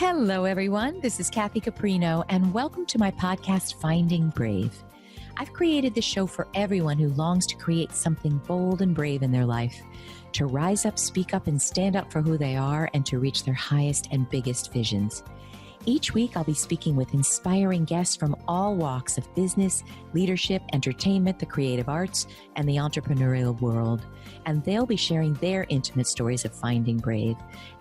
Hello, everyone. This is Kathy Caprino, and welcome to my podcast, Finding Brave. I've created this show for everyone who longs to create something bold and brave in their life, to rise up, speak up, and stand up for who they are, and to reach their highest and biggest visions. Each week, I'll be speaking with inspiring guests from all walks of business, leadership, entertainment, the creative arts, and the entrepreneurial world. And they'll be sharing their intimate stories of finding brave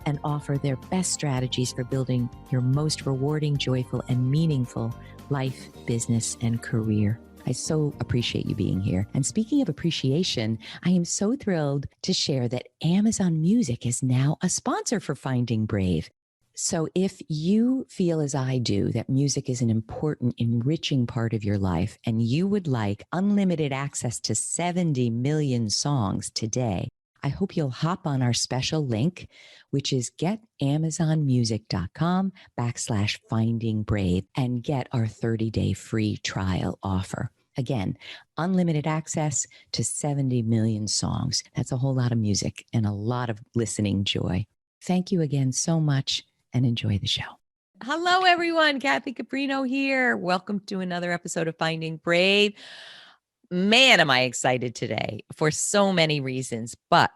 and offer their best strategies for building your most rewarding, joyful, and meaningful life, business, and career. I so appreciate you being here. And speaking of appreciation, I am so thrilled to share that Amazon Music is now a sponsor for Finding Brave. So if you feel as I do that music is an important, enriching part of your life, and you would like unlimited access to 70 million songs today, I hope you'll hop on our special link, which is getamazonmusic.com/findingbrave and get our 30-day free trial offer. Again, unlimited access to 70 million songs. That's a whole lot of music and a lot of listening joy. Thank you again so much, and enjoy the show. Hello, everyone. Kathy Caprino here. Welcome to another episode of Finding Brave. Man, am I excited today for so many reasons, but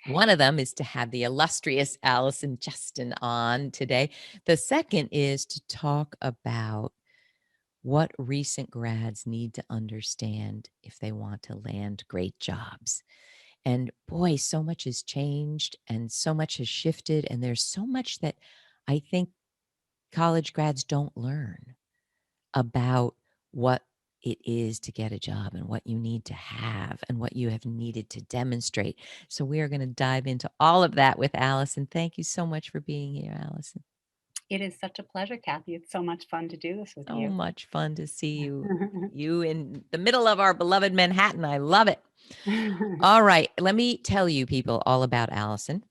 one of them is to have the illustrious Allison Cheston on today. The second is to talk about what recent grads need to understand if they want to land great jobs. And boy, so much has changed and so much has shifted. And there's so much that I think college grads don't learn about what it is to get a job and what you need to have and what you have needed to demonstrate. So we are going to dive into all of that with Allison. Thank you so much for being here, Allison. It is such a pleasure, Kathy. It's so much fun to do this with So you. much fun to see you in the middle of our beloved Manhattan. I love it. All right. Let me tell you people all about Allison.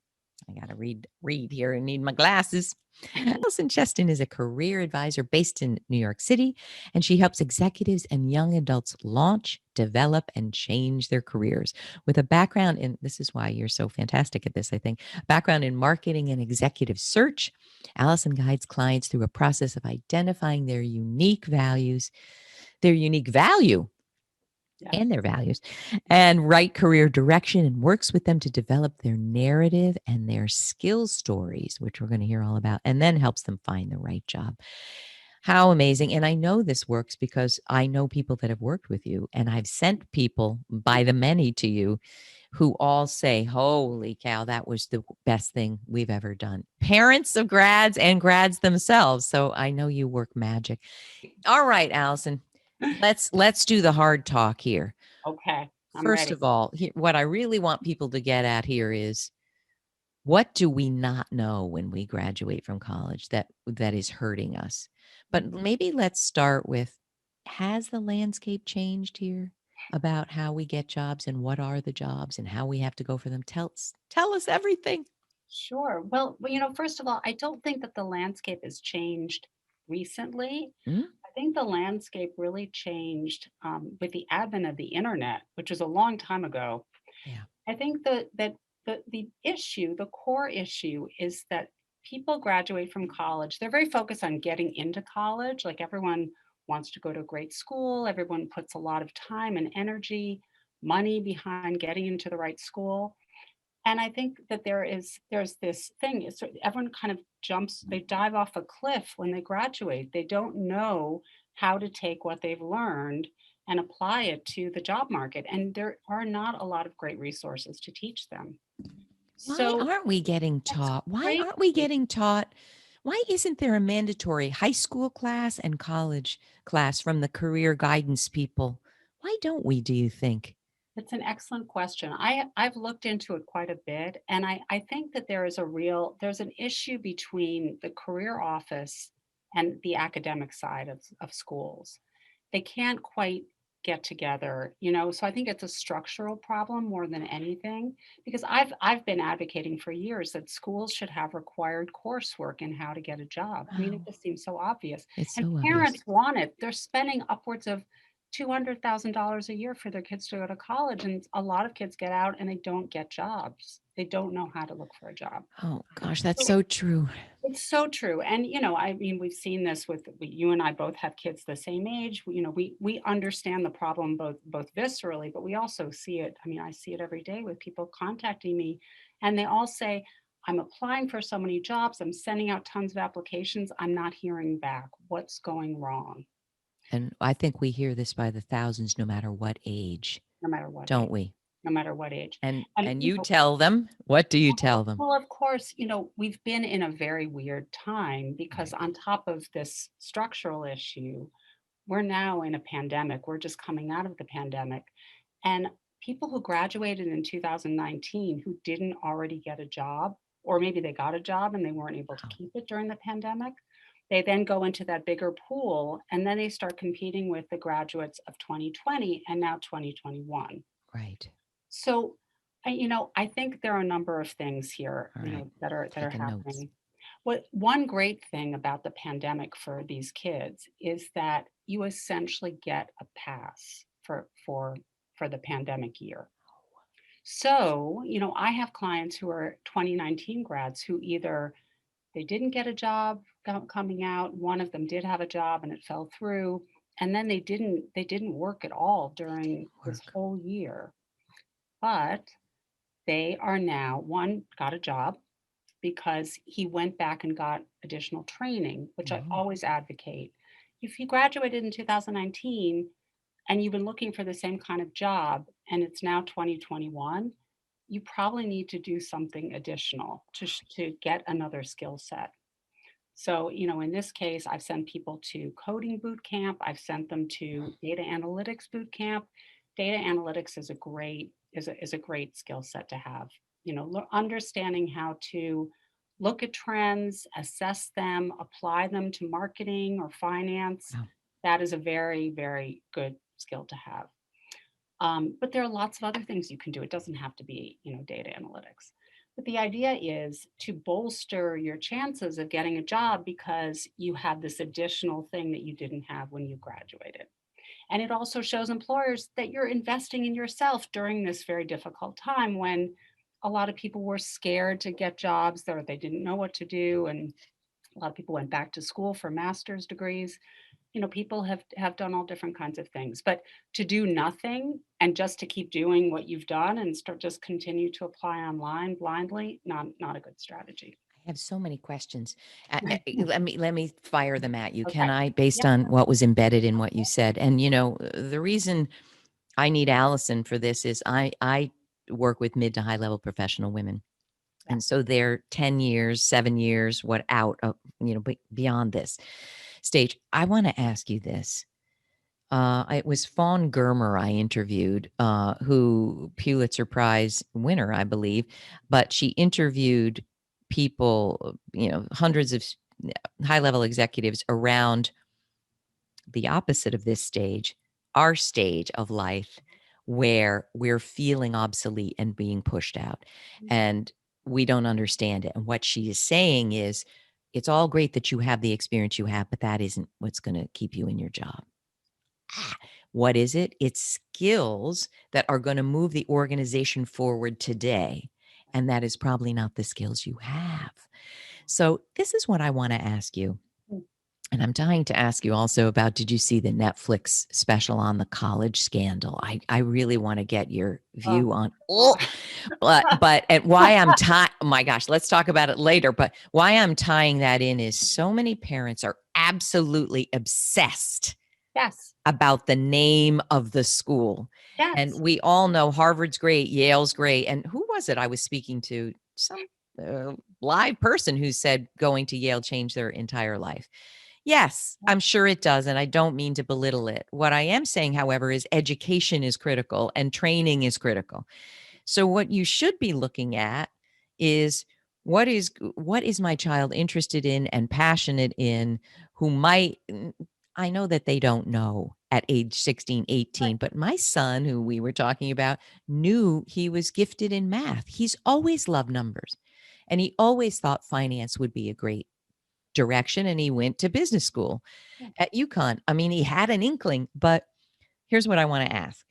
I got to read here and need my glasses. Allison Cheston is a career advisor based in New York City, and she helps executives and young adults launch, develop, and change their careers. With a background in, this is why you're so fantastic at this, I think, background in marketing and executive search, Allison guides clients through a process of identifying their unique values, their unique value, and their values and right career direction, and works with them to develop their narrative and their skills stories, which we're going to hear all about, and then helps them find the right job. How amazing. And I know this works because I know people that have worked with you, and I've sent people by the many to you who all say, holy cow, that was the best thing we've ever done. Parents of grads and grads themselves. So I know you work magic. All right, Allison. Let's do the hard talk here. Okay. First of all, what I really want people to get at here is, what do we not know when we graduate from college that is hurting us? But maybe let's start with, has the landscape changed here about how we get jobs and what are the jobs and how we have to go for them? Tell us everything. Sure. Well, first of all, I don't think that the landscape has changed recently. Mm? I think the landscape really changed with the advent of the internet, which was a long time ago. Yeah. I think that the issue, the core issue, is that people graduate from college. They're very focused on getting into college. Like everyone wants to go to a great school. Everyone puts a lot of time and energy, money behind getting into the right school. And I think that there's this thing. Everyone kind of they dive off a cliff when they graduate. They don't know how to take what they've learned and apply it to the job market. And there are not a lot of great resources to teach them. Why So aren't we getting that's taught? Why crazy. aren't we getting taught? Why isn't there a mandatory high school class and college class from the career guidance people? Why don't we, do you think? It's an excellent question. I've looked into it quite a bit, and I think that there's an issue between the career office and the academic side of schools. They can't quite get together, so I think it's a structural problem more than anything, because I've been advocating for years that schools should have required coursework in how to get a job. I mean, it Wow. just seems so obvious. It's And so obvious. parents want it. They're spending upwards of $200,000 a year for their kids to go to college, and a lot of kids get out and they don't get jobs. They don't know how to look for a job. Oh gosh, that's So so true. It's so true. And, I mean, we've seen this you and I both have kids the same age. We understand the problem both viscerally, but we also see it. I mean, I see it every day with people contacting me, and they all say, I'm applying for so many jobs, I'm sending out tons of applications, I'm not hearing back. What's going wrong? And I think we hear this by the thousands, no matter what age, No matter what don't age, we? no matter what age. And And, and you tell them, what do you tell them? well, of course, we've been in a very weird time because Right. on top of this structural issue, we're now in a pandemic. We're just coming out of the pandemic. And people who graduated in 2019 who didn't already get a job, or maybe they got a job and they weren't able to Wow. keep it during the pandemic, they then go into that bigger pool and then they start competing with the graduates of 2020 and now 2021. Right. So, I think there are a number of things here, All right. that are Taking notes. happening. What one great thing about the pandemic for these kids is that you essentially get a pass for the pandemic year. So, I have clients who are 2019 grads who either they didn't get a job coming out, one of them did have a job and it fell through, and then they didn't work at all during this Work. whole year. But they are now one got a job because he went back and got additional training, which I Oh, always advocate. If you graduated in 2019 and you've been looking for the same kind of job and it's now 2021, you probably need to do something additional to get another skill set. So, in this case, I've sent people to coding boot camp. I've sent them to data analytics boot camp. Data analytics is a great skill set to have. Understanding how to look at trends, assess them, apply them to marketing or finance. wow. That is a very, very good skill to have. But there are lots of other things you can do. It doesn't have to be, data analytics. But the idea is to bolster your chances of getting a job because you have this additional thing that you didn't have when you graduated. And it also shows employers that you're investing in yourself during this very difficult time when a lot of people were scared to get jobs or they didn't know what to do. And a lot of people went back to school for master's degrees. People have done all different kinds of things, but to do nothing and just to keep doing what you've done and start just continue to apply online blindly, not a good strategy. I have so many questions. Let me fire them at you. Can Okay. I, based Yep. on what was embedded in what you said? And the reason I need Allison for this is I work with mid to high level professional women. Yeah. And so they're 10 years, 7 years, what out of, beyond this stage. I want to ask you this. It was Fawn Germer I interviewed, who Pulitzer Prize winner, I believe, but she interviewed people, hundreds of high level executives around the opposite of this stage, our stage of life, where we're feeling obsolete and being pushed out. Mhm. And we don't understand it. And what she is saying is, it's all great that you have the experience you have, but that isn't what's going to keep you in your job. What is it? It's skills that are going to move the organization forward today. And that is probably not the skills you have. So, this is what I want to ask you. And I'm dying to ask you also about, did you see the Netflix special on the college scandal? I really want to get your Oh, view on, God. but and why I'm tying, oh my gosh, let's talk about it later. But why I'm tying that in is so many parents are absolutely obsessed Yes. about the name of the school. And Yes. we all know Harvard's great, Yale's great. And who was it I was speaking to? Some live person who said going to Yale changed their entire life. Yes, I'm sure it does. And I don't mean to belittle it. What I am saying, however, is education is critical and training is critical. So what you should be looking at is what is my child interested in and passionate in, who might, I know that they don't know at age 16, Right. 18, but my son, who we were talking about, knew he was gifted in math. He's always loved numbers. And he always thought finance would be a great direction. And he went to business school Yeah. at UConn. I mean, he had an inkling, but here's what I want to ask.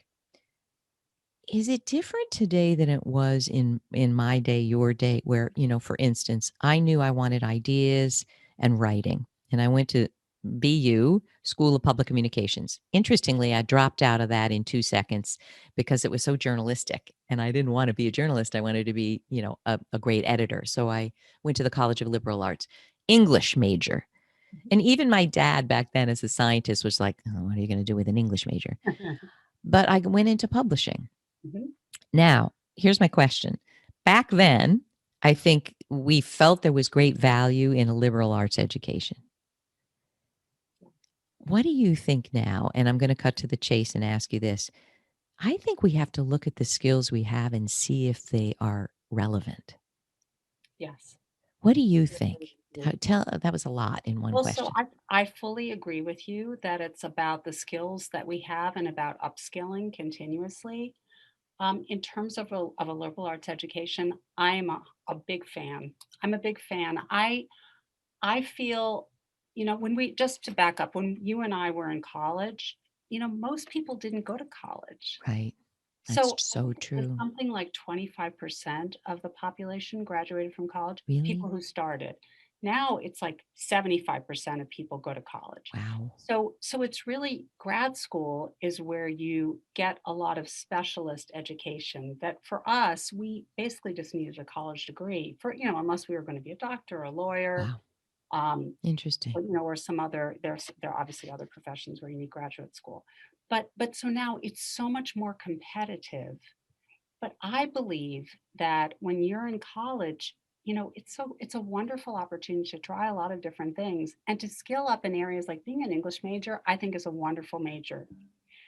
Is it different today than it was in my day, your day, where, for instance, I knew I wanted ideas and writing, and I went to BU, School of Public Communications. Interestingly, I dropped out of that in 2 seconds because it was so journalistic, and I didn't want to be a journalist. I wanted to be, a great editor. So I went to the College of Liberal Arts, English major. And even my dad back then as a scientist was like, "Oh, what are you going to do with an English major?" But I went into publishing. Mhm. Now, here's my question. Back then, I think we felt there was great value in a liberal arts education. What do you think now? And I'm going to cut to the chase and ask you this. I think we have to look at the skills we have and see if they are relevant. Yes. What do you I agree think? with you. That was a lot in one Well, so question. I fully agree with you that it's about the skills that we have and about upskilling continuously. In terms of a liberal arts education, I'm a big fan. I'm a big fan. I feel, when we just to back up, when you and I were in college, most people didn't go to college. Right. That's So I so think it was true. something like 25% of the population graduated from college, people Really? who started. Now it's like 75% of people go to college. Wow. So it's really grad school is where you get a lot of specialist education that for us, we basically just needed a college degree for, unless we were going to be a doctor, a lawyer, Wow. um, Interesting. or some other there are obviously other professions where you need graduate school. But so now it's so much more competitive. But I believe that when you're in college, it's a wonderful opportunity to try a lot of different things and to skill up in areas like being an English major, I think is a wonderful major.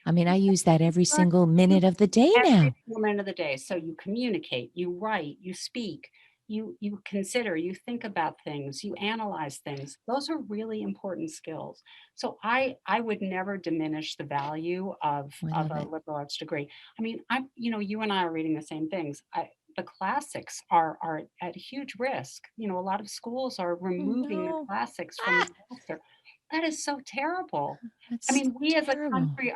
I mean, I Because use that every learn single you minute of the day every now. single minute of the day. So you communicate, you write, you speak, you consider, you think about things, you analyze things. Those are really important skills. So I would never diminish the value I of love a it. liberal arts degree. I mean, you and I are reading the same things. The classics are at huge risk. A lot of schools are Oh, removing the no. classics from Ah, the roster. That is so terrible. I that's mean, we as a terrible. country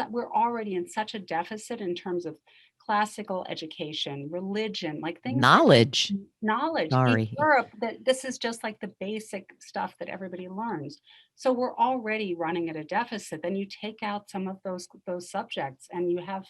we're already in such a deficit in terms of classical education, religion, like things that Knowledge. knowledge. In Sorry. Europe, that this is just like the basic stuff that everybody learns. So we're already running at a deficit. Then you take out some of those subjects and you have,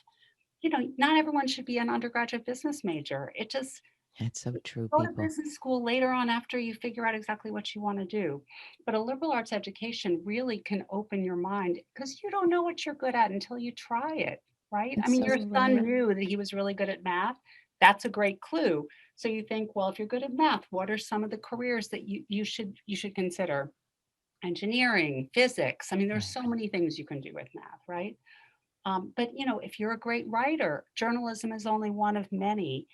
not everyone should be an undergraduate business major. It just That's so true, go to people. business school later on after you figure out exactly what you want to do. But a liberal arts education really can open your mind because you don't know what you're good at until you try it, right? I It's mean, so your son right. knew that he was really good at math. That's a great clue. So you think, well, if you're good at math, what are some of the careers that you should consider? Engineering, physics. I mean, there's Right. so many things you can do with math, right? But if you're a great writer, journalism is only one of many.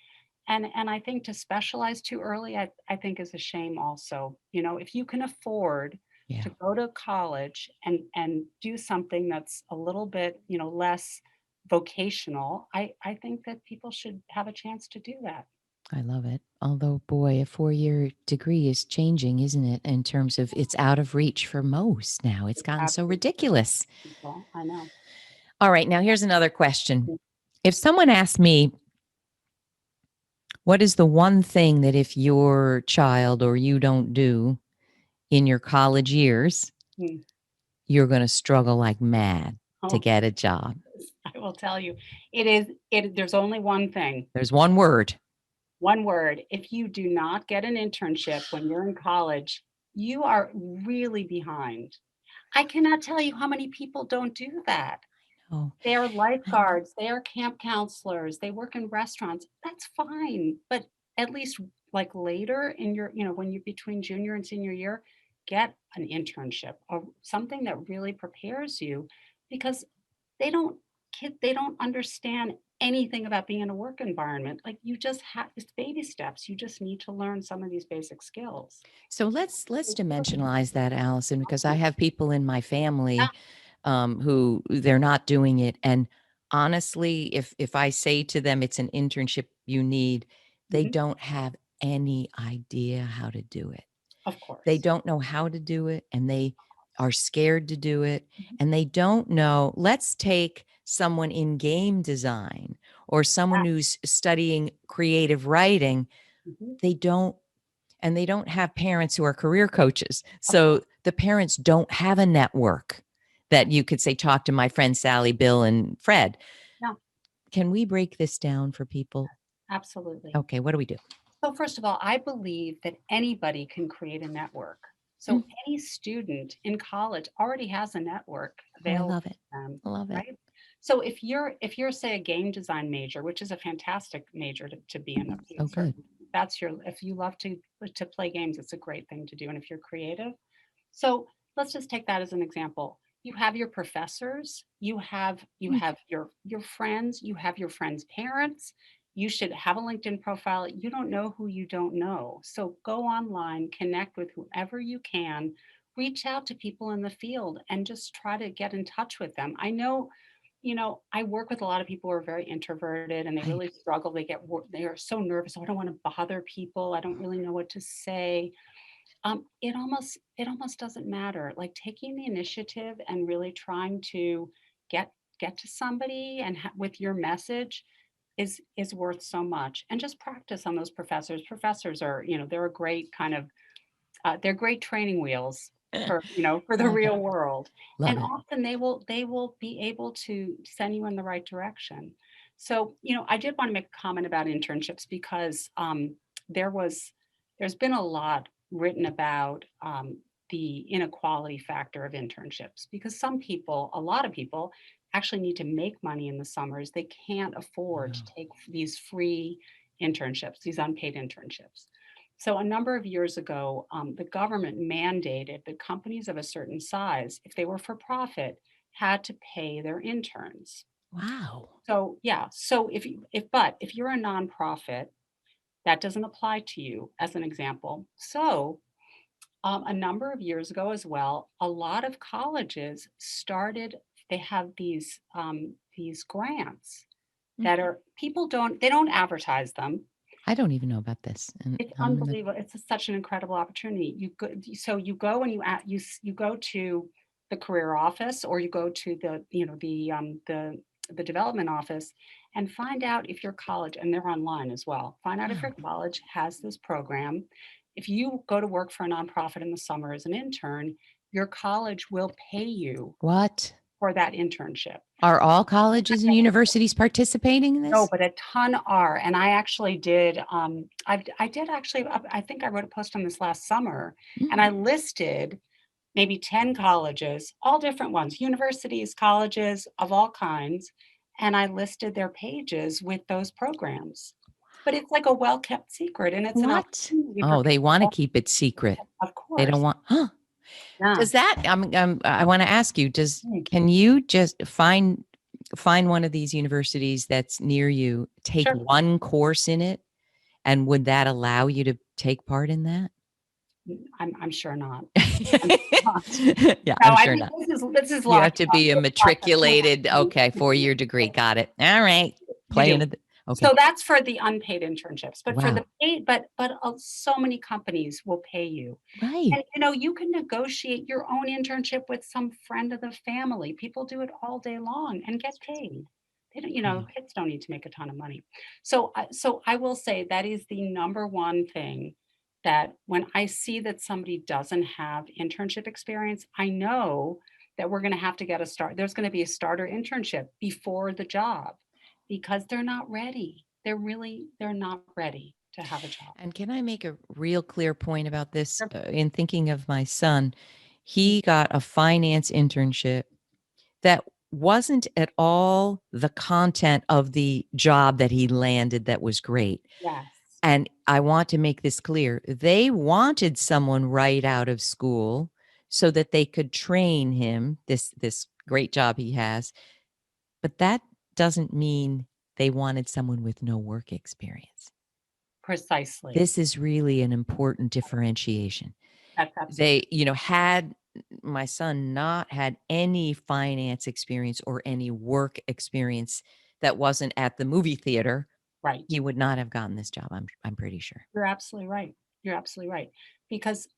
And I think to specialize too early, I think is a shame also. If you can afford Yeah. to go to college and do something that's a little bit, less vocational, I think that people should have a chance to do that. I love it. Although, boy, a 4-year degree is changing, isn't it? In terms of it's out of reach for most now. It's It's gotten so absolutely ridiculous. people. I know. All right. Now, here's another question. If someone asked me, what is the one thing that if your child or you don't do in your college years, Mm. you're going to struggle like mad to Oh, get a job? I will tell you, there's only one thing. There's one word. One word, if you do not get an internship when you're in college, you are really behind. I cannot tell you how many people don't do that. Oh, They are I know. lifeguards, they are camp counselors, they work in restaurants. That's fine, but at least like later in when you're between junior and senior year, get an internship or something that really prepares you because they don't understand anything about being in a work environment. Like you just have it's baby steps. You just need to learn some of these basic skills. So let's It's really dimensionalize that, Allison, because I important. have people in my Yeah. family who they're not doing it. And honestly, if I say to them it's an internship you need, they Mhm. don't have any idea how to do it. Of They course. don't know how to do it, and they are scared to do it, Mhm. and they don't know. Let's take someone in game design or someone Yeah. who's studying creative writing, Mhm. they don't and they don't have parents who are career coaches. Of So course. the parents don't have a network that you could say, talk to my friend Sally, Bill, and Fred. Yeah, Can we break this down for people? absolutely. Okay, what do we do? So first of all, I believe that anybody can create a network. Mm, So any student in college already has a network oh, I available love to it. them, I love it. right? So if you're say a game design major, which is a fantastic major to be in, So good. that's your if you love to play games, it's a great thing to do. And if you're creative, so let's just take that as an example. You have your professors, you Mm, have your friends, you have your friends' parents. You should have a LinkedIn profile. You don't know who you don't know. So go online, connect with whoever you can, reach out to people in the field and just try to get in touch with them. I know, I work with a lot of people who are very introverted and they right. really struggle. They are so nervous. Oh, I don't want to bother people. I don't really know what to say. It almost doesn't matter. Like taking the initiative and really trying to get get to somebody and with your message is worth so much. And just practice on those professors. Professors are, they're a great kind of they're great training wheels for the Love it. real world. Love And it. often they will be able to send you in the right direction. So, I did want to make a comment about internships because there was there's been a lot written about the inequality factor of internships because a lot of people actually need to make money in the summers. They can't afford to Wow. take these free internships, these unpaid internships. So a number of years ago, the government mandated that companies of a certain size, if they were for profit, had to pay their interns. Wow. So yeah, so if you're a nonprofit, that doesn't apply to you as an example. So a number of years ago as well, a lot of colleges started. They have these grants Mm, that are people don't they don't advertise them. I don't even know about this. And It's I'm in the unbelievable. Such an incredible opportunity. You go and you go to the career office or you go to the development office and find out if your college, and they're online as well. Find out if your wow. college has this program. If you go to work for a nonprofit in the summer as an intern, your college will pay you What? for that internship. Are all colleges and universities participating in No, this? but a ton are, and I actually did, I did actually, I think I wrote a post on this last summer, and Mm, I listed maybe 10 colleges, all different ones, universities, colleges of all kinds, and I listed their pages with those programs. But it's like a well-kept secret, and it's an what? opportunity for Oh, they want to people. keep it secret. Of They don't course. want, huh? Yeah. Does that, I want to ask you, Mm, can you just find one of these universities that's near you, take sure. one course in it, and would that allow you to take part in that? I'm sure not. I'm sure not. Yeah, No, I'm I sure think not. this is You have locked to up. be a It's locked up. You matriculated, have okay, to be 4-year degree. Got it. All right. You Play do. into the okay. So that's for the unpaid internships, but for the Wow. paid so many companies will pay you. Right. And, you can negotiate your own internship with some friend of the family. People do it all day long and get paid. They don't, Oh, kids don't need to make a ton of money. So I will say that is the number one thing that when I see that somebody doesn't have internship experience, I know that we're gonna have to get a start. There's gonna be a starter internship before the job because they're not ready. They're not ready to have a job. and can I make a real clear point about this? Sure. In thinking of my son, Mm, he got a finance internship that wasn't at all the content of the job that he landed that was great. yes. And I want to make this clear. They wanted someone right out of school so that they could train him, this great job he has, but that doesn't mean they wanted someone with no work experience. Precisely. This is really an important differentiation. That's absolutely They, had my son not had any finance experience or any work experience that wasn't at the movie theater, right. he would not have gotten this job, I'm pretty sure. You're absolutely right. You're absolutely right. Because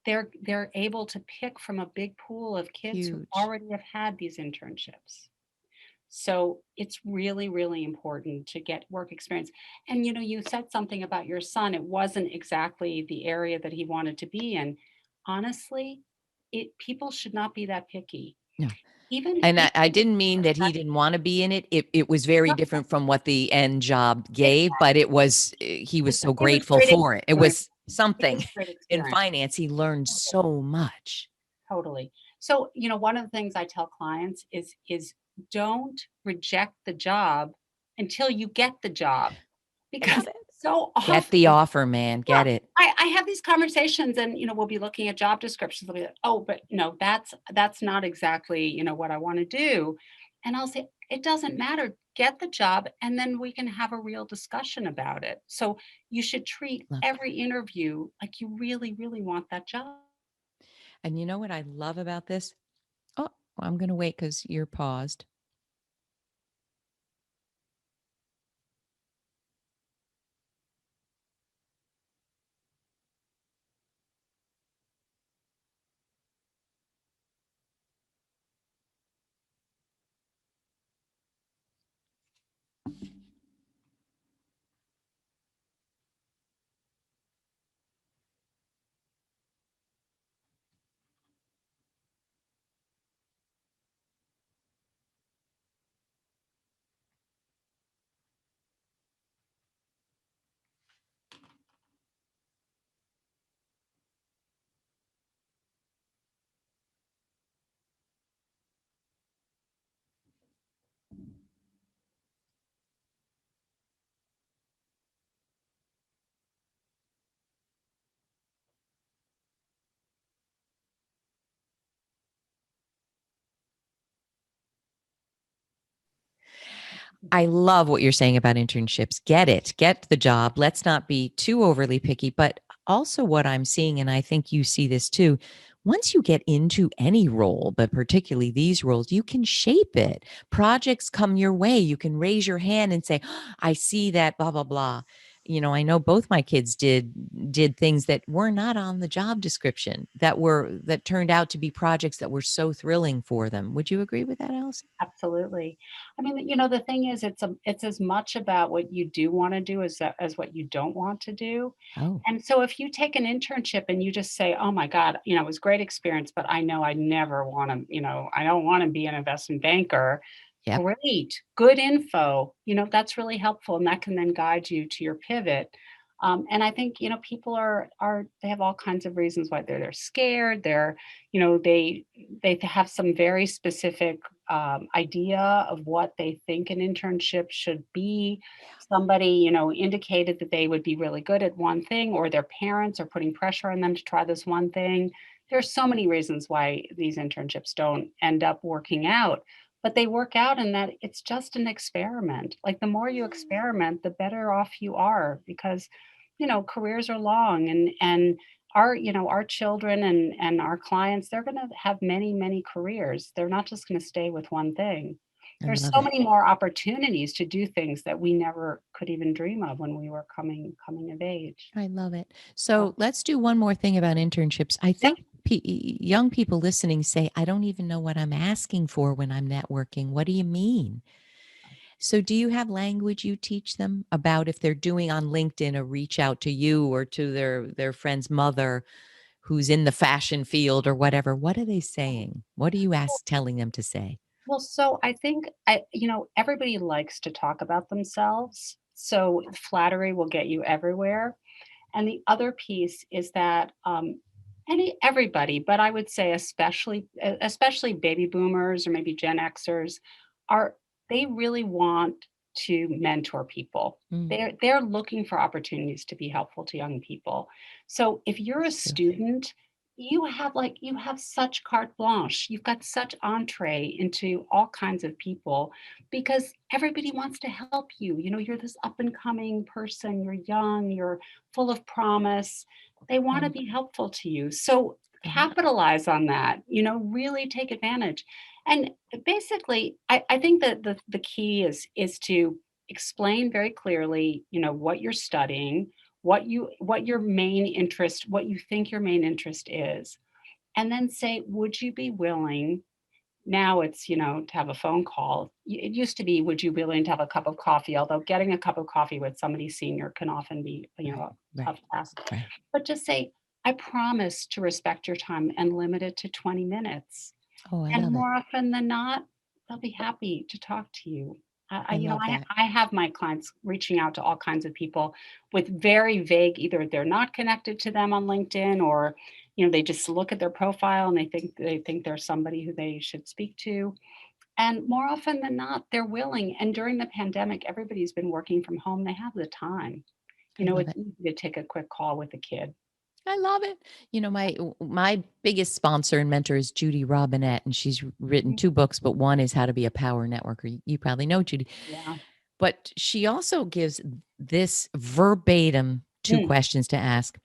they're able to pick from a big pool of kids who Huge. already have had these internships. So it's really, really important to get work experience. And you said something about your son. It wasn't exactly the area that he wanted to be in. Honestly, it people should not be that picky. Yeah. Even And even I if it's didn't mean that he didn't wanna be in it. It was very not different from what the end job it, gave, but it was he was so it was grateful great for it. It experience. was It was something. great In experience. finance, he learned so much. Totally. So, one of the things I tell clients is don't reject the job until you get the job I because love it. so Get the often, offer, man. yeah, Get it. I have these conversations and we'll be looking at job descriptions. They'll be like, oh, but no, that's not exactly, what I want to do. And I'll say, it doesn't matter. Get the job and then we can have a real discussion about it. So you should treat Love that. every interview like you really, really want that job. And you know what I love about this? Oh, I'm gonna wait because 'cause you're paused. I love what you're saying about internships. Get it. Get the job. Let's not be too overly picky. But also, what I'm seeing, and I think you see this too, once you get into any role, but particularly these roles, you can shape it. Projects come your way. You can raise your hand and say, I see that, blah, blah, blah. I know both my kids did things that were not on the job description that turned out to be projects that were so thrilling for them. Would you agree with that, Allison? Absolutely. I mean, the thing is it's as much about what you do wanna do as what you don't want to do. Oh, And so if you take an internship and you just say, "Oh my god, it was a great experience, but I know I never wanna, I don't wanna be an investment banker." yep. Great, good info, that's really helpful, and that can then guide you to your pivot. And I think, people they have all kinds of reasons why they're scared, they have some very specific, idea of what they think an internship should be. Somebody, indicated that they would be really good at one thing, or their parents are putting pressure on them to try this one thing. There's so many reasons why these internships don't end up working out, but they work out in that it's just an experiment. Like, the more you experiment, the better off you are because, careers are long and our children and our clients, they're going to have many, many careers. They're not just going to stay with one thing. I There's love so it. many more opportunities to do things that we never could even dream of when we were coming of age. I love it. So, So let's do one more thing about internships. I yeah. think young people listening say, I don't even know what I'm asking for when I'm networking. What do you mean? So, do you have language you teach them about if they're doing on LinkedIn a reach out to you or to their friend's mother who's in the fashion field or whatever? What are they saying? What are you telling them to say? Well, so I think everybody likes to talk about themselves. So flattery will get you everywhere. And the other piece is that everybody, but I would say especially baby boomers or maybe Gen Xers, are they really want to mentor people. Mm, They're looking for opportunities to be helpful to young people. So if you're a that's true. student, you have such carte blanche. You've got such entree into all kinds of people because everybody wants to help you. You're this up and coming person, you're young, you're full of promise. They want to Oh, be helpful to you. So God. capitalize on that, really take advantage. And basically, I think that the key is to explain very clearly, what you're studying, what your main interest, what you think your main interest is, and then say, would you be willing Now it's, to have a phone call. It used to be, would you be willing to have a cup of coffee? Although getting a cup of coffee with somebody senior can often be, Right, a right, tough task. right. But just say, I promise to respect your time and limit it to 20 minutes. Oh, I And love it. more often than not, they'll be happy to talk to you. I love that. I have my clients reaching out to all kinds of people with very vague, either they're not connected to them on LinkedIn, or, they just look at their profile and they think there's somebody who they should speak to. And more often than not, they're willing. And during the pandemic, everybody's been working from home. They have the time. I love It's it. easy to take a quick call with a kid. I love it. My biggest sponsor and mentor is Judy Robinette, and she's written Mhm. 2 books, but one is How to Be a Power Networker. You probably know Judy. Yeah. But she also gives this verbatim 2 Mm, questions to ask.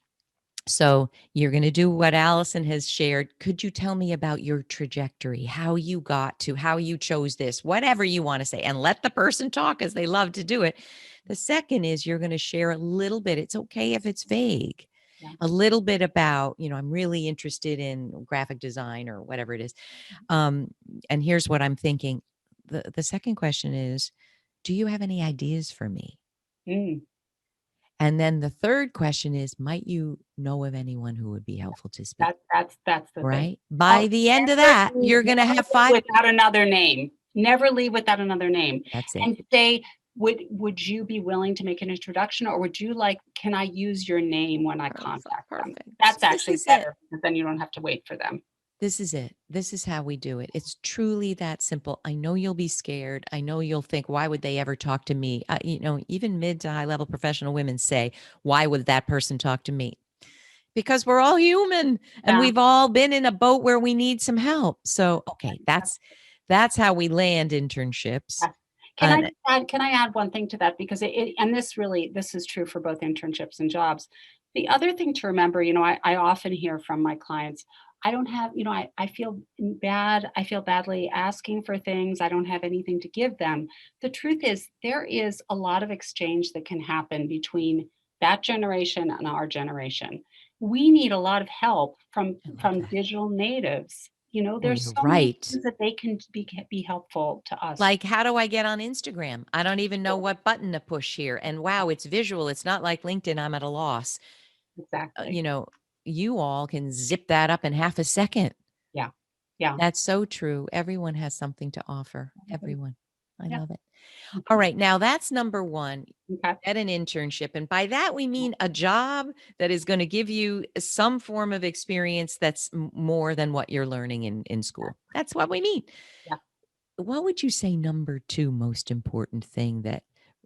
So you're going to do what Allison has shared. Could you tell me about your trajectory, how you got to, how you chose this, whatever you want to say, and let the person talk as they love to do it. The second is you're going to share a little bit. It's okay if it's vague, yeah. a little bit about, I'm really interested in graphic design or whatever it is. Um, and here's what I'm thinking. The second question is, do you have any ideas for me? Mm. And then the third question is, might you know of anyone who would be helpful to speak? That's the thing. Right? By Oh, the end of that, you're gonna never have leave 5 without another name. Never leave without another name. That's it. And say, would you be willing to make an introduction, or would you like, can I use your name when I contact them? Perfect. So That's this actually is it. better because then you don't have to wait for them. This is it. This is how we do it. It's truly that simple. I know you'll be scared. I know you'll think, why would they ever talk to me? Even mid to high level professional women say, why would that person talk to me? Because we're all human and Yeah. we've all been in a boat where we need some help. So, okay, That's that's how we land internships. Yes. And Can I add one thing to that? Because and this is true for both internships and jobs. The other thing to remember, I often hear from my clients, I don't have, I feel bad. I feel badly asking for things. I don't have anything to give them. The truth is, there is a lot of exchange that can happen between that generation and our generation. We need a lot of help from I love that. digital natives. Oh, There's you're so many right. things that they can be helpful to us. Like, how do I get on Instagram? I don't even know what button to push here. And wow, it's visual. It's not like LinkedIn. I'm at a loss. Uh, Exactly. you know, you all can zip that up in half a second. Yeah. Yeah. That's so true. Everyone has something to offer. Mhm. Everyone. I Yeah. love it. All Mhm. right. Now that's number one. Okay. Get an internship. And by that, we mean a job that is going to give you some form of experience that's more than what you're learning in school. That's what we mean. Yeah. What would you say number 2 most important thing that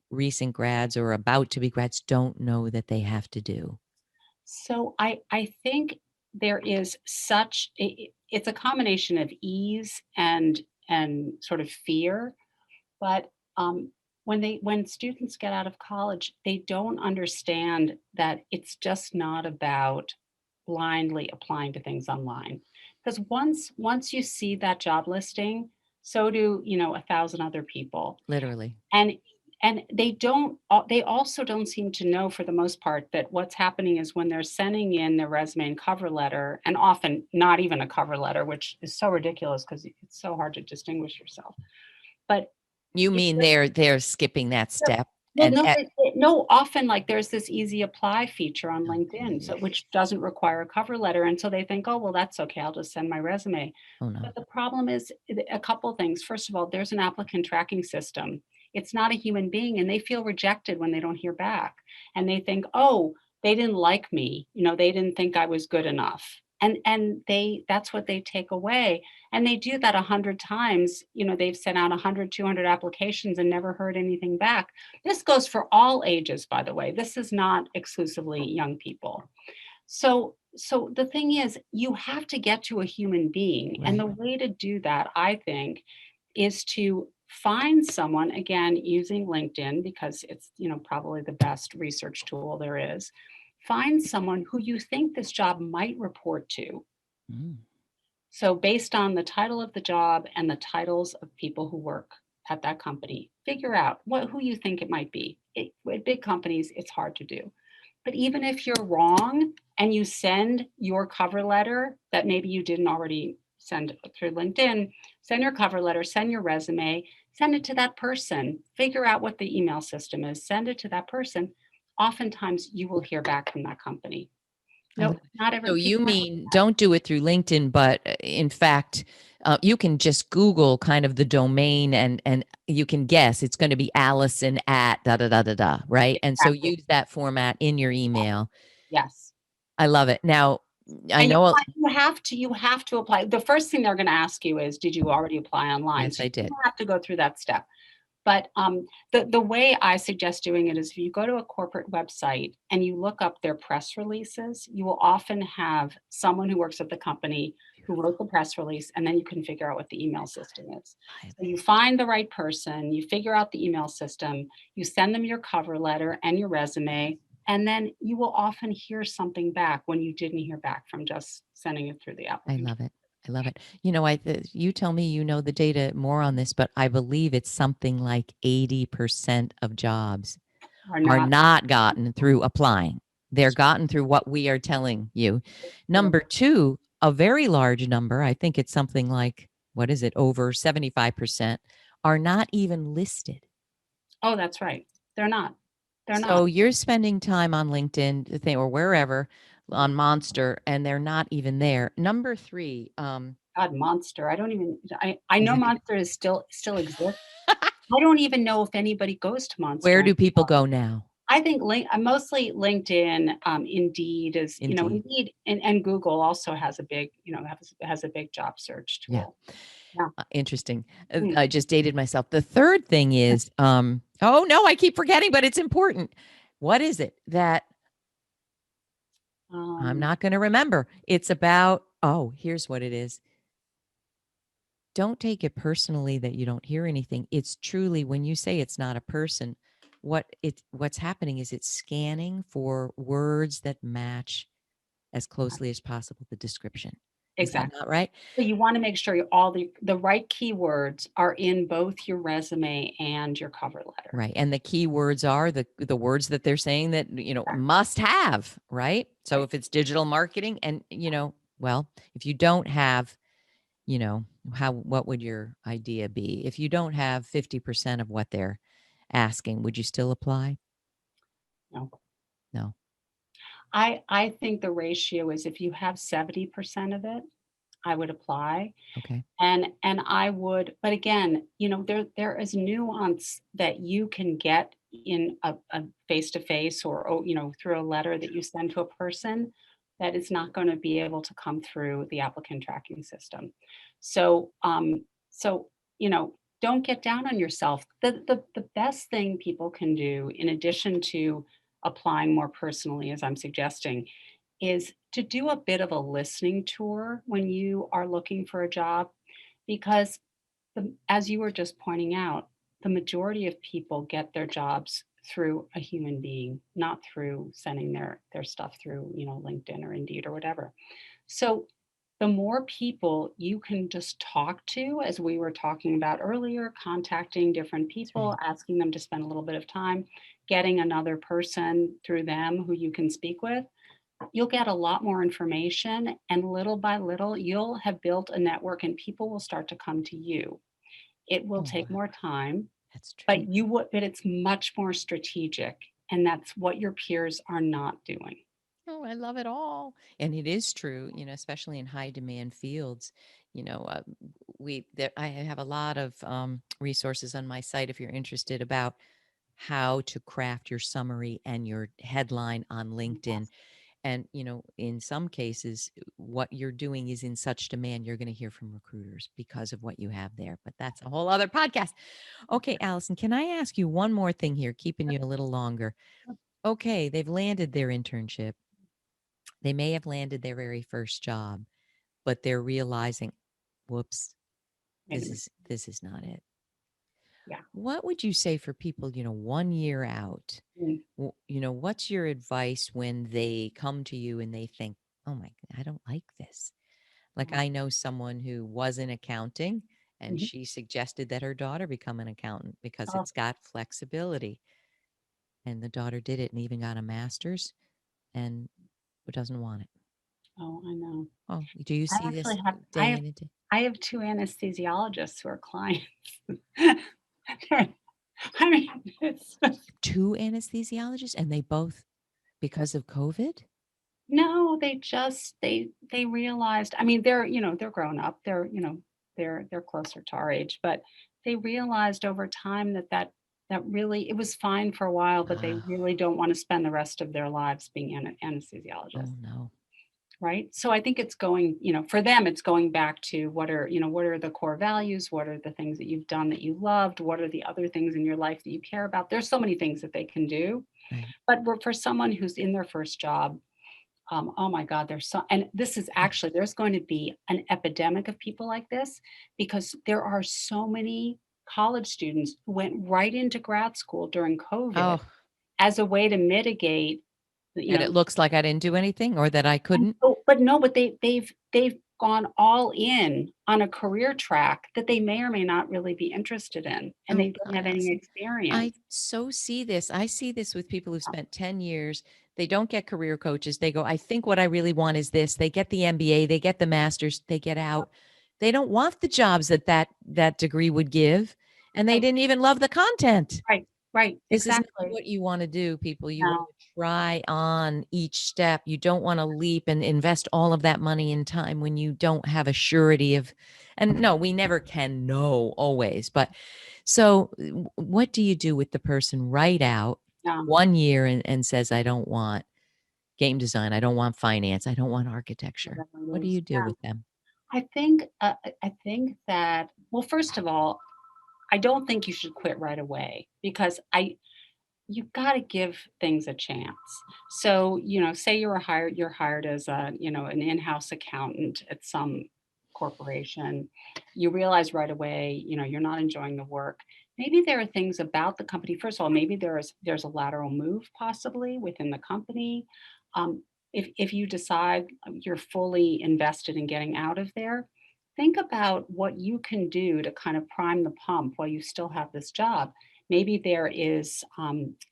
recent grads or about to be grads don't know that they have to do? So I think there is it's a combination of ease and sort of fear, but when students get out of college, they don't understand that it's just not about blindly applying to things online. Because once you see that job listing, so do, 1,000 other people. Literally. And they also don't seem to know, for the most part, that what's happening is when they're sending in their resume and cover letter, and often not even a cover letter, which is so ridiculous because it's so hard to distinguish yourself. But You if mean they're they're skipping that no, step well, and no, no, often, like, there's this easy apply feature on LinkedIn, okay. so which doesn't require a cover letter, and so they think, "Oh, well, that's okay, I'll just send my resume." Oh, no. But the problem is a couple things. First of all, there's an applicant tracking system. It's not a human being, and they feel rejected when they don't hear back, and they think, "Oh, they didn't like me, they didn't think I was good enough." And that's what they take away, and they do that 100 times. They've sent out 100, 200 applications and never heard anything back. This goes for all ages, by the way. This is not exclusively young people. So the thing is, you have to get to a human being. And Right. the way to do that, I think, is to find someone, again, using LinkedIn, because it's, probably the best research tool there is. Find someone who you think this job might report to. Mm. So based on the title of the job and the titles of people who work at that company, figure out who you think it might be. With big companies, it's hard to do. But even if you're wrong and you send your cover letter that maybe you didn't already send through LinkedIn, send your cover letter, send your resume, send it to that person, figure out what the email system is, send it to that person. Oftentimes you will hear back from that company. I love No, it. not So every you people. mean don't do it through LinkedIn, but in fact, you can just Google kind of the domain and you can guess it's going to be Allison at da da da da da, right? And so Exactly. use that format in your email. Yes. I love it. Now, I And know. you have to apply. The first thing they're gonna ask you is, did you already apply online? Yes, So I you did. have to go through that step. But the way I suggest doing it is if you go to a corporate website and you look up their press releases, you will often have someone who works at the company who wrote the press release, and then you can figure out what the email system is. I So you find the right person, you figure out the email system, you send them your cover letter and your resume, and then you will often hear something back when you didn't hear back from just sending it through the I applicant. love it. I love it. You tell me you know the data more on this, but I believe it's something like 80% of jobs Are are not not gotten through applying. They're gotten through what we are telling you. true. Number two, a very large number, I think it's something like, what is it, over 75% are not even listed. Oh, that's right. They're not. They're not. So you're spending time on LinkedIn or wherever on Monster, and they're not even there. Number three, God, Monster. I don't even I is know it, Monster is still exists. I don't even know if anybody goes to Monster where anymore. do people go now? I think mostly LinkedIn, Indeed is, Indeed. Indeed and Google also has a big, has a big job search Yeah. tool. Yeah. Interesting. Mm. I just dated myself. The third thing is, oh no, I keep forgetting, but it's important. What is it that I'm Um, not going to remember? It's about, oh, here's what it is. Don't take it personally that you don't hear anything. It's truly when you say it's not a person, what's happening is it's scanning for words that match as closely as possible the description. Is that exactly. not right? So you wanna make sure all the right keywords are in both your resume and your cover letter. Right. And the key words are the words that they're saying that, Exactly, must have, right? So right. if it's digital marketing and, well, if you don't have, what would your idea be? If you don't have 50% of what they're asking, would you still apply? No. No. I think the ratio is if you have 70% of it, I would apply. Okay. And I would, but again, there is nuance that you can get in a face-to-face or, through a letter that you send to a person that is not gonna be able to come through the applicant tracking system. So, so, don't get down on yourself. The best thing people can do in addition to applying more personally, as I'm suggesting, is to do a bit of a listening tour when you are looking for a job because as you were just pointing out, the majority of people get their jobs through a human being, not through sending their stuff through, LinkedIn or Indeed or whatever. So the more people you can just talk to, as we were talking about earlier, contacting different That's right. people, asking them to spend a little bit of time, getting another person through them who you can speak with, you'll get a lot more information. And little by little, you'll have built a network and people will start to come to you. It will Oh, take more time, that's true. but it's much more strategic. And that's what your peers are not doing. Oh, I love it all. And it is true, especially in high demand fields. You know, uh, I have a lot of resources on my site if you're interested about how to craft your summary and your headline on LinkedIn. Yes. And, in some cases, what you're doing is in such demand, you're going to hear from recruiters because of what you have there. But that's a whole other podcast. Okay, Allison, can I ask you one more thing here, keeping you a little longer? Okay, they've landed their internship. They may have landed their very first job, but they're realizing, whoops, Wait a minute. this is not it. Yeah. What would you say for people, 1 year out? Mm, What's your advice when they come to you and they think, "Oh my, I don't like this." Like mm, I know someone who was in accounting and mhm. she suggested that her daughter become an accountant because Oh, it's got flexibility. And the daughter did it and even got a master's and doesn't want it. Oh, I know. Oh, do you I see actually this have day in and day? I have 2 anesthesiologists who are clients. I mean, it's just Two anesthesiologists, and they both because of COVID? no, they just they realized I mean, they're, they're grown up, they're, they're closer to our age, but they realized over time that that really it was fine for a while, but they Ah, really don't wanna spend the rest of their lives being oh, anesthesiologists. no. Right? So I think it's going, for them, it's going back to what are the core values? What are the things that you've done that you loved? What are the other things in your life that you care about? There's so many things that they can do. Right. But for someone who's in their first job, oh my God, and this is Mm. actually, there's going to be an epidemic of people like this because there are so many college students who went right into grad school during COVID Oh, as a way to mitigate, you that it know, looks like I didn't do anything or that I and couldn't? so but no, but they've gone all in on a career track that they may or may not really be interested in, and Oh they don't God, have any Allison. I experience. so see this. I see this with people who spent 10 years. They don't get career coaches. They go, I think what I really want is this. They get the MBA, they get the master's, they get out. They don't want the jobs that degree would give, and they Right, didn't even love the content. right, right, This is not exactly. what you wanna do, people. You wanna No, try on each step. You don't wanna leap and invest all of that money and time when you don't have a surety of and no, we never can know always, but so, what do you do with the person right out no, 1 year and says, "I don't want game design, I don't want finance, I don't want architecture." whatever What it do is. you do Yeah. with them? I think that well, first of all, I don't think you should quit right away because I you've gotta give things a chance. So, say you're hired as an in-house accountant at some corporation. You realize right away, you're not enjoying the work. Maybe there are things about the company. First of all, maybe there's a lateral move possibly within the company. Um, if you decide you're fully invested in getting out of there, think about what you can do to kind of prime the pump while you still have this job. Maybe there is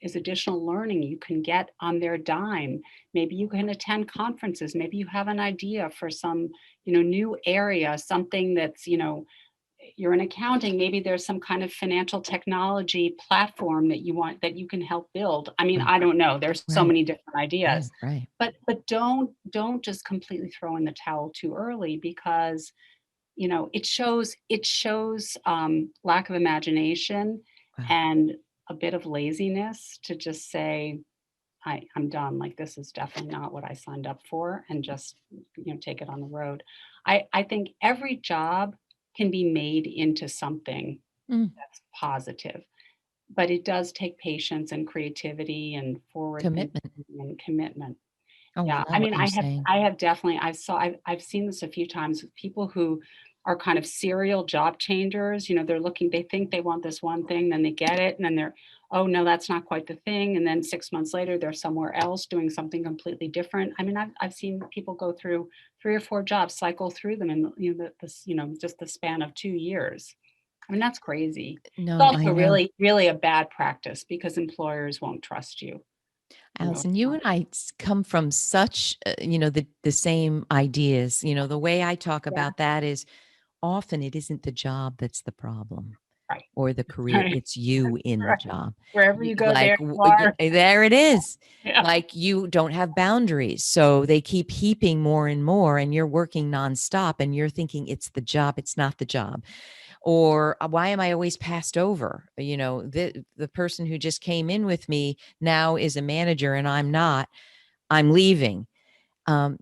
additional learning you can get on their dime. Maybe you can attend conferences. Maybe you have an idea for some, new area, something that's, you're in accounting. Maybe there's some kind of financial technology platform that you want that you can help build. I mean, Right, I don't know. There's so right, many different right, ideas, right. but don't just completely throw in the towel too early because it shows lack of imagination Wow. and a bit of laziness to just say, I'm done. Like this is definitely not what I signed up for, and just take it on the road. I think every job can be made into something Mm, that's positive, but it does take patience and creativity and forward thinking commitment. and commitment. Oh, I Yeah, I love mean, what you're saying. I have definitely I've seen this a few times with people who are kind of serial job changers, they think they want this one thing, then they get it, and then they're, "Oh, no, that's not quite the thing," and then 6 months later, they're somewhere else doing something completely different. I mean, I've seen people go through 3 or 4 jobs, cycle through them in, just the span of 2 years. I mean, that's crazy. It's No, I also know. really, really a bad practice because employers won't trust you, if Allison, you not and I come from such, the same ideas. The way I talk yeah, about that is often it isn't the job that's the problem right. or the career, Right. it's you in the Right. job. Wherever you go, there you are. There it is. Yeah, Like you don't have boundaries. So they keep heaping more and more, and you're working nonstop and you're thinking it's the job, it's not the job. Or why am I always passed over? The person who just came in with me now is a manager and I'm not. I'm leaving. Um,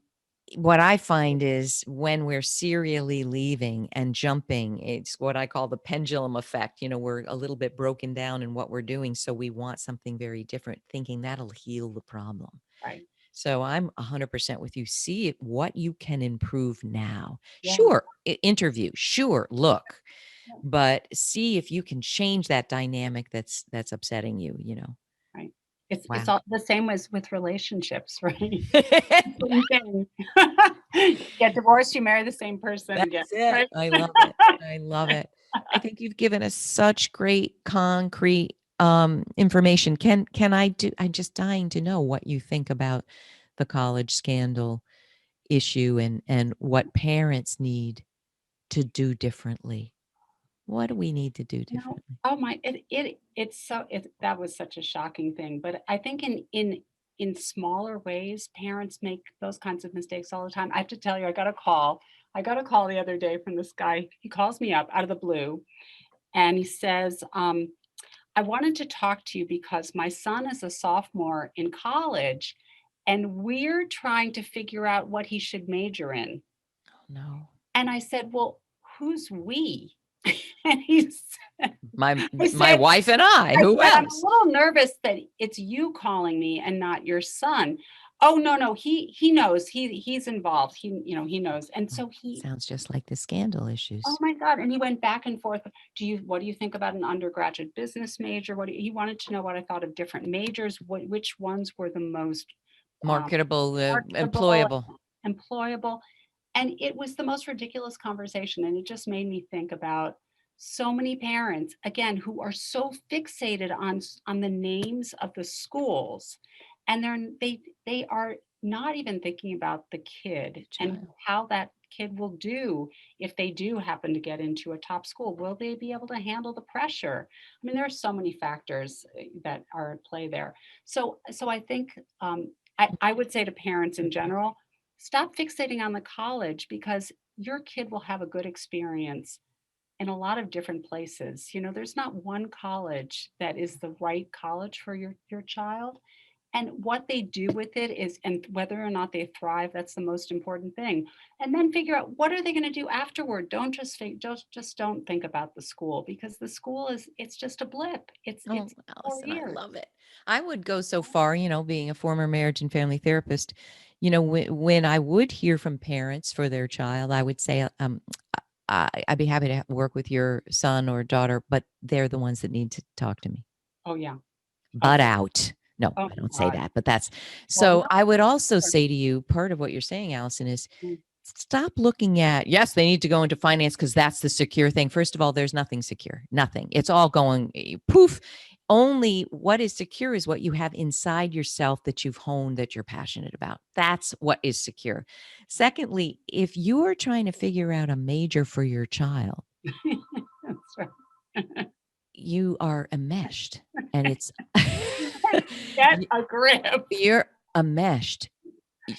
what I find is when we're serially leaving and jumping, it's what I call the pendulum effect. We're a little bit broken down in what we're doing. So we want something very different, thinking that'll heal the problem. right. So I'm 100% with you. See what you can improve now. Yeah, Sure, interview. Sure, look, yeah, but see if you can change that dynamic that's upsetting you. right. It's Wow. all the same as with relationships, right? Same thing. Get divorced, you marry the same person again, That's it. right? I love it. I love it. I think you've given us such great concrete information. I'm just dying to know what you think about the college scandal issue and what parents need to do differently? What do we need to do No, differently? oh my, that was such a shocking thing, but I think in smaller ways, parents make those kinds of mistakes all the time. I have to tell you, I got a call the other day from this guy. He calls me up out of the blue and he says, I wanted to talk to you because my son is a sophomore in college and we're trying to figure out what he should major in. Oh, no. And I said, well, who's we? And he's I My said, wife and I, who I'm a else? little nervous that it's you calling me and not your son. Oh, no, no, he knows. He's involved. He knows. And Oh, so he sounds just like the scandal oh issues. my God. And he went back and forth. What do you think about an undergraduate business major? He wanted to know what I thought of different majors, which ones were the most um, Marketable, marketable, employable. employable. And it was the most ridiculous conversation. And it just made me think about so many parents, again, who are so fixated on the names of the schools. And they are not even thinking about the kid and Child. how that kid will do if they do happen to get into a top school. Will they be able to handle the pressure? I mean, there are so many factors that are at play there. So I think I would say to parents in general, stop fixating on the college because your kid will have a good experience in a lot of different places. There's not one college that is the right college for your child. And what they do with it is, and whether or not they thrive, that's the most important thing. And then figure out what are they going to do afterward. Don't just don't think about the school because the school it's just a blip. Oh, It's 4 Allison, I years. love it. I would go so far, being a former marriage and family therapist, when I would hear from parents for their child, I would say, I'd be happy to work with your son or daughter, but they're the ones that need to talk to me. Oh yeah. Oh, Butt out. No, oh I my don't say God. that, but that's Well, so I would also no. say to you, part of what you're saying, Allison, is Mm, stop looking at, yes, they need to go into finance because that's the secure thing. First of all, there's nothing secure, nothing. It's all going poof. Only what is secure is what you have inside yourself that you've honed, that you're passionate about. That's what is secure. Secondly, if you are trying to figure out a major for your child, That's right. you are enmeshed and it's Get a grip. you're enmeshed.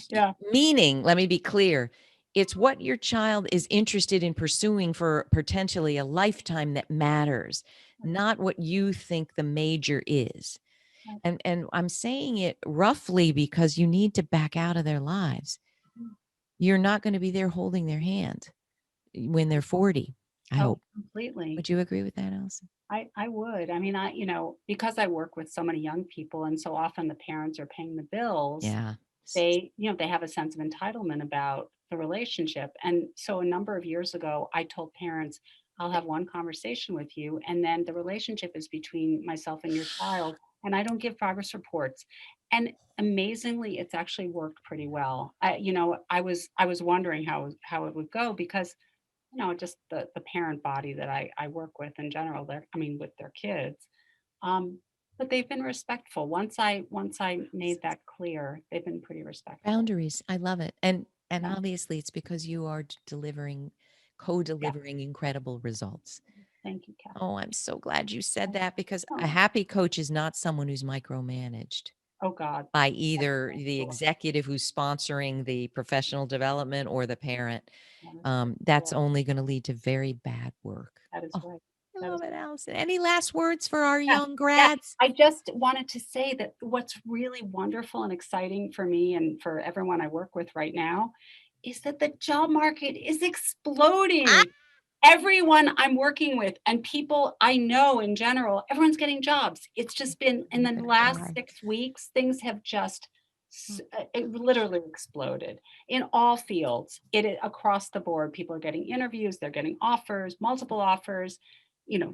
Yeah. Meaning, let me be clear, it's what your child is interested in pursuing for potentially a lifetime that matters, not what you think the major is. And I'm saying it roughly because you need to back out of their lives. You're not going to be there holding their hand when they're 40, I Oh, hope. completely. Would you agree with that, Allison? I would. I mean, because I work with so many young people and so often the parents are paying the bills, Yeah. they have a sense of entitlement about the relationship. And so a number of years ago, I told parents, I'll have one conversation with you, and then the relationship is between myself and your child, and I don't give progress reports. And amazingly, it's actually worked pretty well. I was wondering how it would go because just the parent body that I work with in general, with their kids. Um, but they've been respectful. Once I made that clear, they've been pretty respectful. Boundaries. I love it. And Yeah. obviously it's because you are delivering, Yeah. co-delivering incredible results. Thank you, Kat. Oh, I'm so glad you said that because a Oh, happy coach is not someone who's micromanaged oh God. by either the Sure. executive who's sponsoring the professional development or the parent. That is for That's sure. only going to lead to very bad work. That is Oh, right. I That love is it, Allison. Any last words for our yeah. young Yeah. grads? I just wanted to say that what's really wonderful and exciting for me and for everyone I work with right now is that the job market is Ah, exploding. Everyone I'm working with and people I know in general, everyone's getting jobs. It's just been in I'm the going to last cry. 6 weeks, things have just Oh, it literally exploded in all fields. Across the board, people are getting interviews, they're getting offers, multiple offers,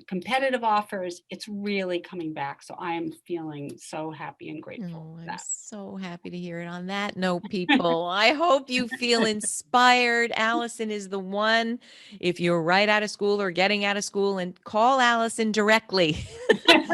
competitive offers. It's really coming back. So I am feeling so happy and grateful oh, for I'm that. so happy to hear it. On that note, people, I hope you feel inspired. Allison is the one. If you're right out of school or getting out of school, and call Allison directly.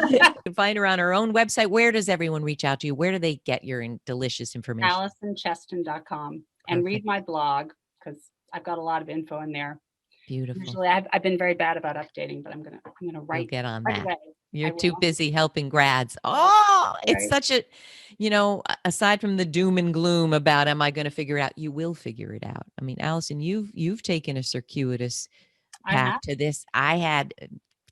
You can find her on her own website. Where does everyone reach out to you? Where do they get your delicious information? AllisonCheston.com. and read Perfect. my blog because I've got a lot of info in there. Beautiful. Usually I've been very bad about updating, but I'm gonna You'll write get on right that. away. You're I too will. busy helping grads. Right. Oh, it's Right. such a, aside from the doom and gloom about, am I going to figure it out? You will figure it out. I mean, Allison, you've taken a circuitous I path have. to this. I had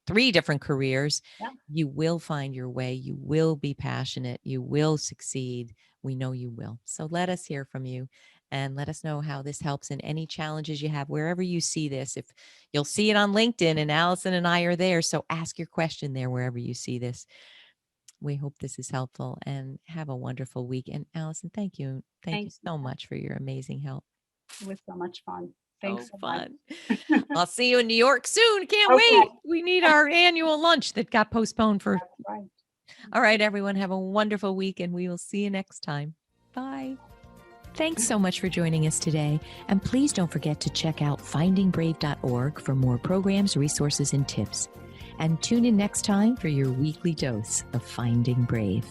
3 different careers. Yeah. You will find your way. You will be passionate. You will succeed. We know you will. So let us hear from you and let us know how this helps in any challenges you have, wherever you see this. If you'll see it on LinkedIn, and Allison and I are there. So ask your question there wherever you see this. We hope this is helpful and have a wonderful week. And Allison, thank you. Thank you Thank you. so much for your amazing help. It was so much fun. So Thanks so much. fun. I'll see you in New York soon. Can't Okay. wait. We need our annual lunch that got postponed for. That's right. All right, everyone, have a wonderful week and we will see you next time. Bye. Thanks so much for joining us today. And please don't forget to check out findingbrave.org for more programs, resources, and tips. And tune in next time for your weekly dose of Finding Brave.